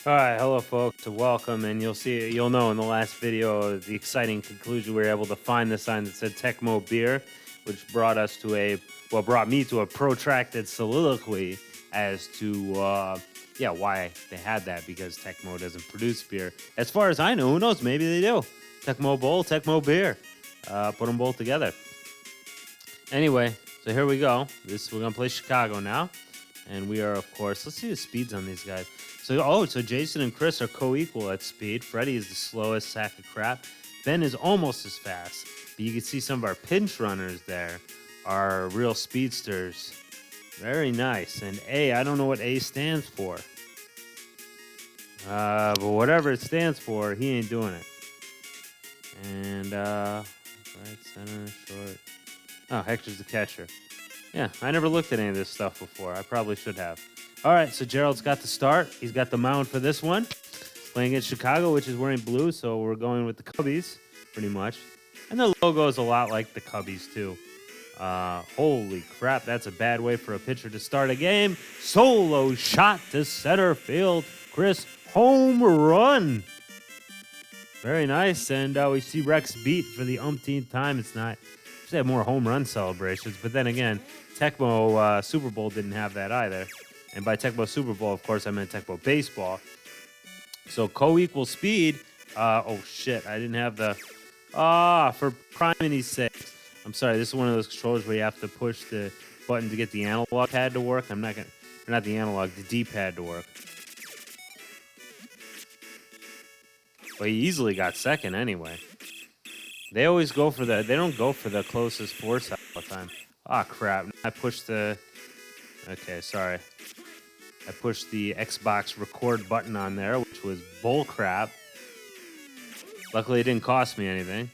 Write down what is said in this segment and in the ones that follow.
All right, hello folks, welcome, and you'll know in the last video the exciting conclusion we were able to find the sign that said Tecmo beer, which brought me to a protracted soliloquy as to why they had that, because Tecmo doesn't produce beer. As far as I know, who knows? Maybe they do. Tecmo Bowl, Tecmo beer, put them both together. Anyway, so here we go. We're gonna play Chicago now. And we are, of course, let's see the speeds on these guys. So Jason and Chris are co-equal at speed. Freddie is the slowest sack of crap. Ben is almost as fast. But you can see some of our pinch runners there are real speedsters. Very nice. And A, I don't know what A stands for. But whatever it stands for, he ain't doing it. And, right, center, short. Oh, Hector's the catcher. Yeah, I never looked at any of this stuff before. I probably should have. All right, so Gerald's got the start. He's got the mound for this one. Playing against Chicago, which is wearing blue, so we're going with the Cubbies, pretty much. And the logo is a lot like the Cubbies, too. Holy crap, that's a bad way for a pitcher to start a game. Solo shot to center field. Chris, home run. Very nice, and we see Rex beat for the umpteenth time. It's not... They have more home run celebrations, but then again, Tecmo Super Bowl didn't have that either. And by Tecmo Super Bowl, of course, I meant Tecmo Baseball. So co-equal speed. Oh shit, I didn't have the. For priming sake. I'm sorry. This is one of those controllers where you have to push the button to get the analog pad to work. Not the analog, the D-pad to work. But he easily got second anyway. They always go for they don't go for the closest force all the time. Ah, crap. I pushed the... Okay, sorry. I pushed the Xbox record button on there, which was bull crap. Luckily, it didn't cost me anything.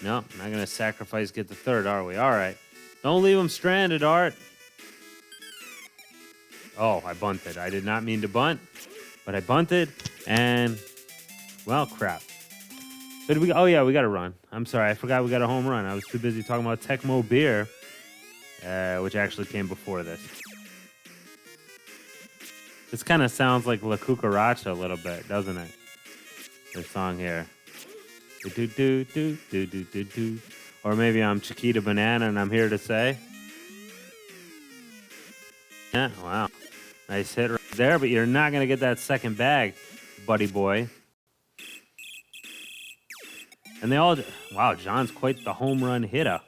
No, I'm not going to sacrifice get the third, are we? All right. Don't leave him stranded, Art. Oh, I bunted. I did not mean to bunt, but I bunted, and... Well, crap. Oh, yeah, we got a run. I'm sorry. I forgot we got a home run. I was too busy talking about Tecmo beer, which actually came before this. This kind of sounds like La Cucaracha a little bit, doesn't it? This song here. Do-do-do-do-do-do-do-do. Or maybe I'm Chiquita Banana and I'm here to say. Yeah, wow. Nice hit right there, but you're not going to get that second bag, buddy boy. And they all... Wow, John's quite the home run hitter.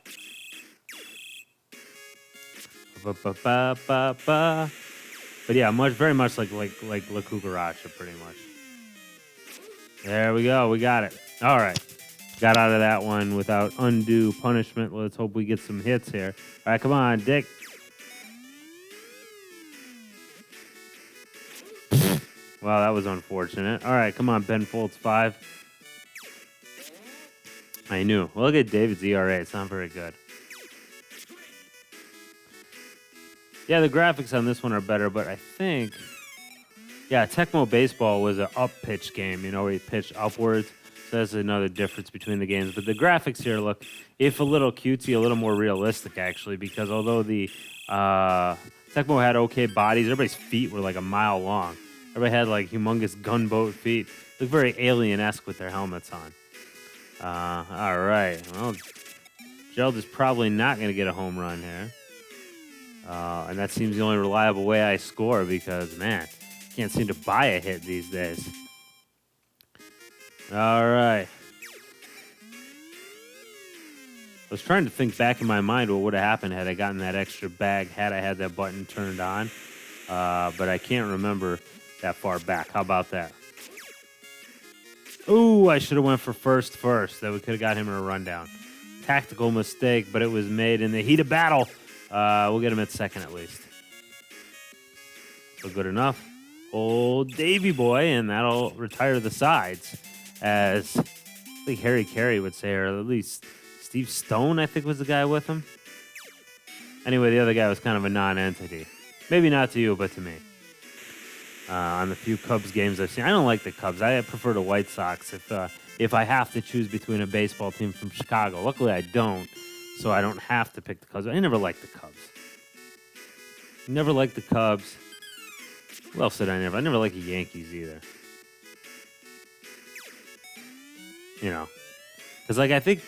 Ba-ba-ba-ba-ba. But yeah, very much like La Cucaracha, pretty much. There we go. We got it. All right. Got out of that one without undue punishment. Let's hope we get some hits here. All right, come on, Dick. Wow, that was unfortunate. All right, come on, Ben Foltz 5. I knew. Well, look at David's ERA. It's not very good. Yeah, the graphics on this one are better, but I think... Yeah, Tecmo Baseball was an up-pitch game, where you pitch upwards. So that's another difference between the games. But the graphics here look, if a little cutesy, a little more realistic, actually, because although the Tecmo had okay bodies, everybody's feet were like a mile long. Everybody had like humongous gunboat feet. Look very alien-esque with their helmets on. All right. Well, Gerald is probably not going to get a home run here. And that seems the only reliable way I score because, man, can't seem to buy a hit these days. All right. I was trying to think back in my mind what would have happened had I gotten that extra bag, had I had that button turned on. But I can't remember that far back. How about that? Ooh, I should have went for first. That we could have got him in a rundown. Tactical mistake, but it was made in the heat of battle. We'll get him at second at least. So good enough. Old Davy boy, and that'll retire the sides. As I think Harry Carey would say, or at least Steve Stone, I think, was the guy with him. Anyway, the other guy was kind of a non-entity. Maybe not to you, but to me. On the few Cubs games I've seen. I don't like the Cubs. I prefer the White Sox if I have to choose between a baseball team from Chicago. Luckily, I don't, so I don't have to pick the Cubs. I never liked the Cubs. Never liked the Cubs. Who else did I never? I never liked the Yankees either. you know, because like I think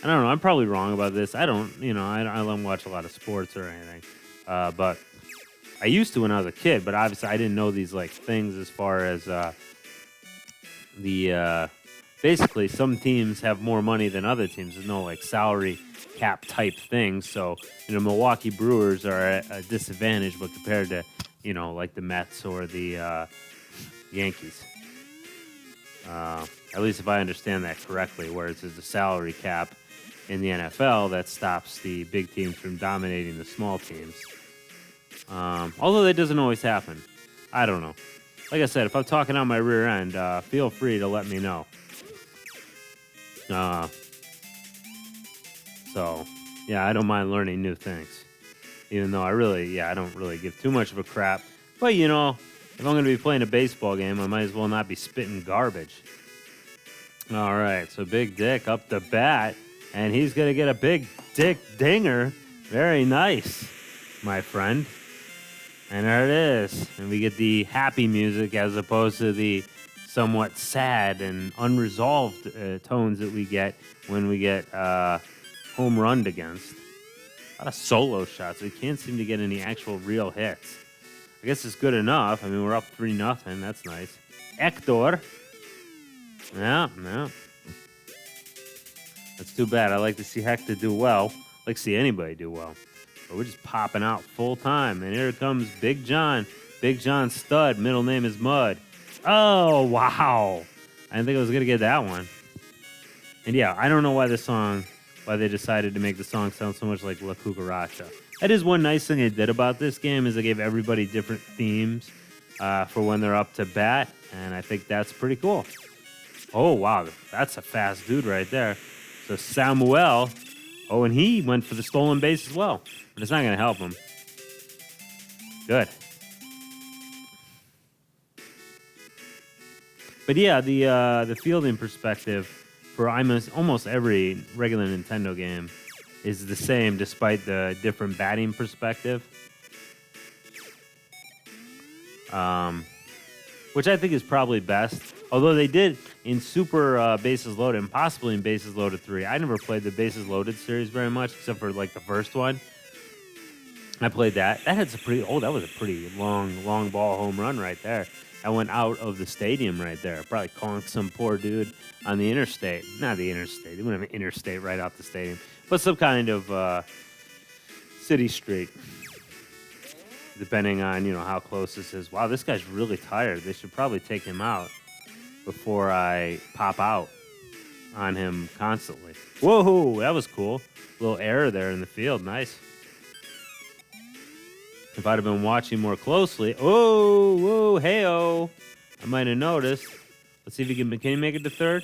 I don't know. I'm probably wrong about this. I don't, I don't watch a lot of sports or anything, but I used to when I was a kid. But obviously, I didn't know these like things as far as the basically some teams have more money than other teams. There's no like salary cap type thing. So Milwaukee Brewers are at a disadvantage, but compared to like the Mets or the Yankees. At least if I understand that correctly, whereas there's a salary cap in the NFL that stops the big teams from dominating the small teams. Although that doesn't always happen. I don't know. Like I said, if I'm talking on my rear end, feel free to let me know. So, yeah, I don't mind learning new things. Even though I don't really give too much of a crap. But, if I'm going to be playing a baseball game, I might as well not be spitting garbage. All right, so Big Dick up the bat, and he's going to get a Big Dick dinger. Very nice, my friend. And there it is. And we get the happy music as opposed to the somewhat sad and unresolved tones that we get when we get home runned against. A lot of solo shots. We can't seem to get any actual real hits. I guess it's good enough. I mean, we're up 3-0. That's nice. Hector. Yeah. That's too bad. I like to see Hector do well. I like to see anybody do well. But we're just popping out full time. And here comes Big John. Big John Stud. Middle name is Mud. Oh, wow. I didn't think I was going to get that one. And yeah, I don't know why they decided to make the song sound so much like La Cucaracha. That is one nice thing they did about this game is they gave everybody different themes for when they're up to bat. And I think that's pretty cool. Oh, wow. That's a fast dude right there. So Samuel. Oh, and he went for the stolen base as well. But it's not going to help him. Good. But yeah, the fielding perspective for almost every regular Nintendo game is the same despite the different batting perspective. Which I think is probably best. Although they did in Super Bases Loaded and possibly in Bases Loaded 3. I never played the Bases Loaded series very much except for like the first one. I played that. That was a pretty long ball home run right there. I went out of the stadium right there. Probably conked some poor dude on the interstate. Not the interstate. They wouldn't have an interstate right out the stadium. But some kind of city street. Depending on, how close this is. Wow, this guy's really tired. They should probably take him out before I pop out on him constantly. Whoa, that was cool. A little error there in the field. Nice. If I'd have been watching more closely, whoa, hey-oh, I might have noticed. Let's see if can he make it to third?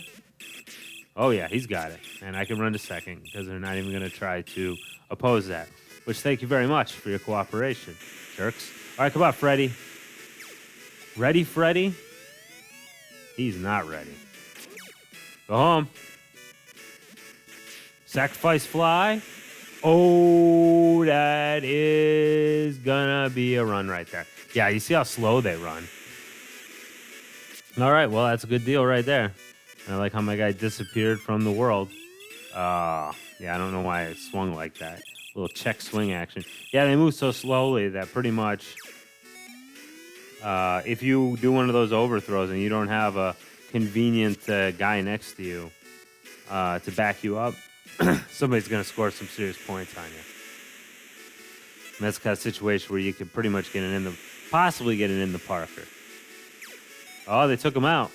Oh, yeah, he's got it. And I can run to second because they're not even going to try to oppose that. Which, thank you very much for your cooperation, jerks. All right, come on, Freddy. Ready, Freddy? He's not ready. Go home. Sacrifice fly. Oh, that is gonna be a run right there. Yeah, you see how slow they run. All right, well, that's a good deal right there. And I like how my guy disappeared from the world. Yeah, I don't know why it swung like that. Little check swing action. Yeah, they move so slowly that pretty much if you do one of those overthrows and you don't have a convenient guy next to you to back you up, somebody's going to score some serious points on you. And that's the kind of situation where you could pretty much possibly get it in the Parker. Oh, they took him out.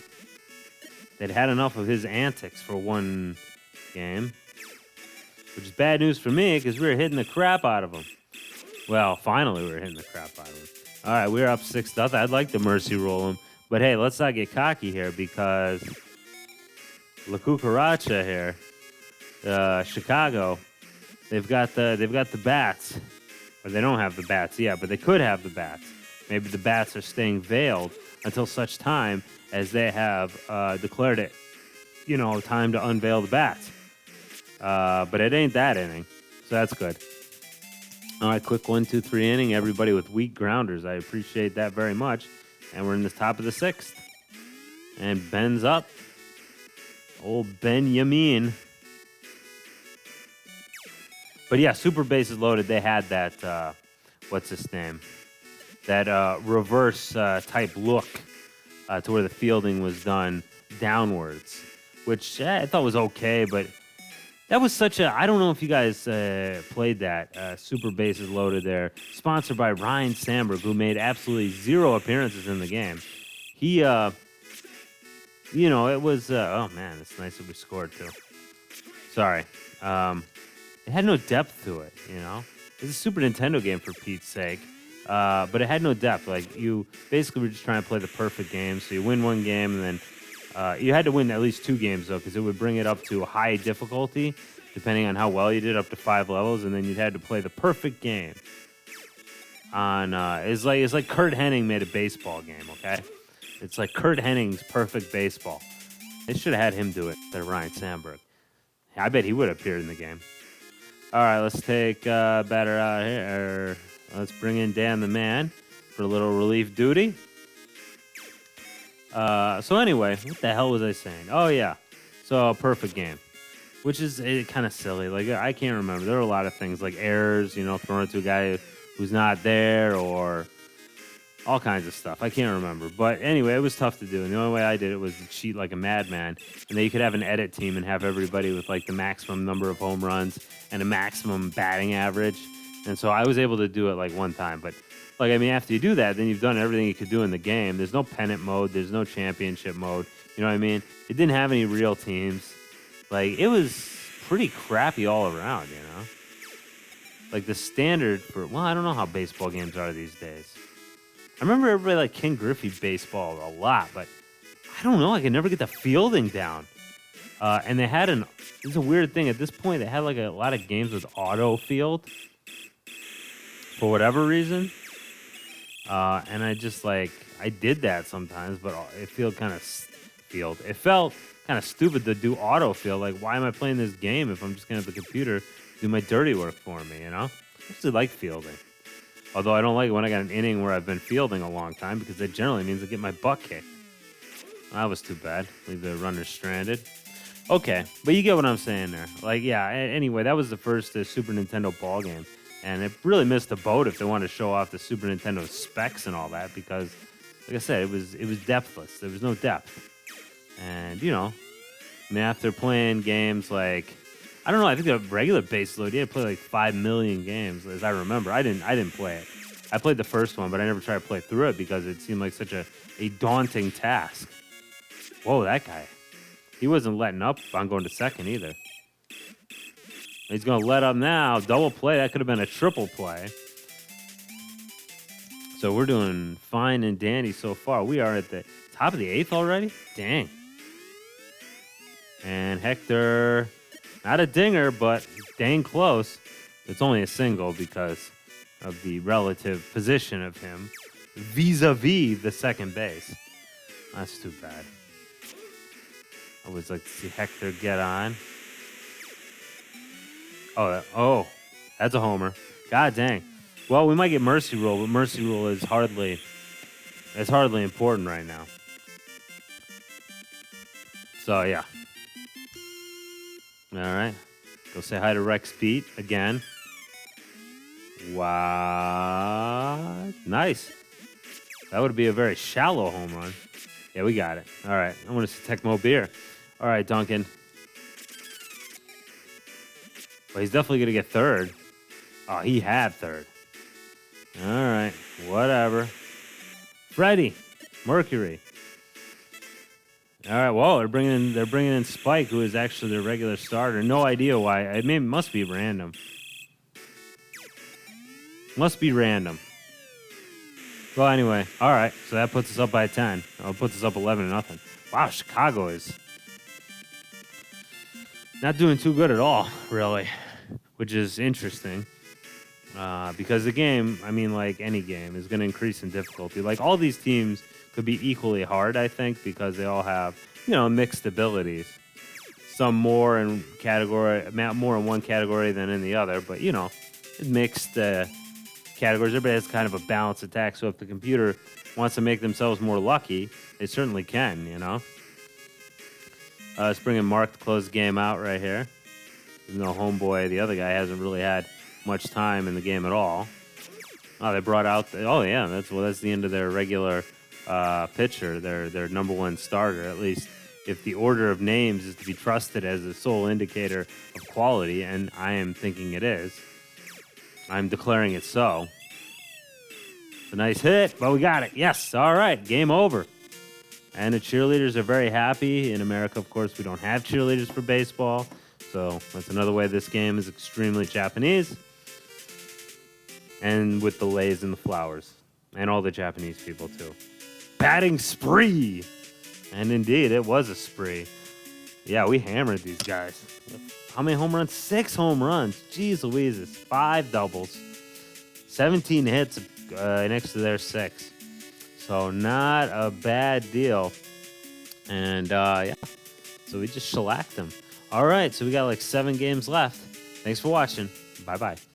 They'd had enough of his antics for one game. Which is bad news for me because we were hitting the crap out of him. Well, finally we were hitting the crap out of him. All right, we're up 6-0. I'd like to mercy roll him. But hey, let's not get cocky here because La Cucaracha here, Chicago, they've got the bats. Or they don't have the bats yet, but they could have the bats. Maybe the bats are staying veiled until such time as they have declared it, time to unveil the bats. But it ain't that inning, so that's good. All right, quick 1-2-3 inning. Everybody with weak grounders. I appreciate that very much. And we're in the top of the 6th. And Ben's up. Old Benjamin. But yeah, Super Bases Loaded, they had that, what's his name? That reverse type look to where the fielding was done downwards, which I thought was okay, but that was such a. I don't know if you guys played that. Super Bases Loaded there. Sponsored by Ryan Sandberg, who made absolutely 0 appearances in the game. He, it was. Oh, man, it's nice that we scored, too. Sorry. It had no depth to it, It's a Super Nintendo game, for Pete's sake. But it had no depth. Like, you basically were just trying to play the perfect game. So you win one game, and then you had to win at least 2 games, though, because it would bring it up to high difficulty, depending on how well you did, up to 5 levels, and then you'd had to play the perfect game. It's like Kurt Hennig made a baseball game, okay? It's like Kurt Hennig's perfect baseball. They should have had him do it instead of Ryan Sandberg. I bet he would have appeared in the game. All right, let's take batter out here. Let's bring in Dan the Man for a little relief duty. So anyway, what the hell was I saying? Oh, yeah. So, perfect game, which is kind of silly. Like, I can't remember. There were a lot of things like errors, thrown it to a guy who's not there, or all kinds of stuff. I can't remember. But anyway, it was tough to do. And the only way I did it was to cheat like a madman. And then you could have an edit team and have everybody with like the maximum number of home runs and a maximum batting average. And so I was able to do it like one time. But after you do that, then you've done everything you could do in the game. There's no pennant mode. There's no championship mode. You know what I mean? It didn't have any real teams. Like, it was pretty crappy all around, Like, the standard for, I don't know how baseball games are these days. I remember everybody like Ken Griffey baseball a lot, but I don't know. I could never get the fielding down. And they had it's a weird thing. At this point, they had like a lot of games with auto field for whatever reason. And I just I did that sometimes, but it felt kind of stupid to do auto field. Like, why am I playing this game if I'm just going to have the computer do my dirty work for me, I actually like fielding. Although I don't like it when I got an inning where I've been fielding a long time, because that generally means I get my butt kicked. That was too bad. Leave the runners stranded. Okay, but you get what I'm saying there. Like, yeah, anyway, that was the first Super Nintendo ball game. And it really missed the boat if they wanted to show off the Super Nintendo specs and all that, because, like I said, it was depthless. There was no depth. And, after playing games like, I don't know, I think the regular base load, you had to play like 5 million games, as I remember. I didn't play it. I played the first one, but I never tried to play through it because it seemed like such a daunting task. Whoa, that guy. He wasn't letting up on going to second either. He's going to let up now. Double play. That could have been a triple play. So we're doing fine and dandy so far. We are at the top of the 8th already? Dang. And Hector, not a dinger, but dang close. It's only a single because of the relative position of him vis-a-vis the second base. That's too bad. I always like to see Hector get on. Oh, that's a homer. God dang. Well, we might get Mercy Rule, but Mercy Rule is hardly important right now. So, yeah. All right. Go say hi to Rex Pete again. Wow. Nice. That would be a very shallow home run. Yeah, we got it. All right. I want to see Tecmo Beer. All right, Duncan. Well, he's definitely going to get third. Oh, he had third. All right. Whatever. Freddie. Mercury. All right. Whoa, they're bringing in Spike, who is actually their regular starter. No idea why. It must be random. Must be random. Well, anyway. All right. So that puts us up by 10. Oh, it puts us up 11-0. Wow, Chicago is not doing too good at all, really, which is interesting. Because the game, like any game, is going to increase in difficulty. Like, all these teams could be equally hard, I think, because they all have, mixed abilities. Some more in one category than in the other, but, mixed categories. Everybody has kind of a balanced attack, so if the computer wants to make themselves more lucky, they certainly can, Let's bring in Mark to close the game out right here. Even though Homeboy, the other guy, hasn't really had much time in the game at all. Oh, they brought out. Oh, yeah, that's the end of their regular pitcher, their number one starter. At least, if the order of names is to be trusted as the sole indicator of quality, and I am thinking it is, I'm declaring it so. It's a nice hit, but we got it. Yes, all right, game over. And the cheerleaders are very happy. In America, of course, we don't have cheerleaders for baseball, so that's another way this game is extremely Japanese. And with the lays and the flowers. And all the Japanese people, too. Batting spree! And indeed, it was a spree. Yeah, we hammered these guys. How many home runs? 6 home runs. Jeez Louises. 5 doubles. 17 hits next to their 6. So not a bad deal. And, yeah. So we just shellacked them. All right, so we got like 7 games left. Thanks for watching. Bye-bye.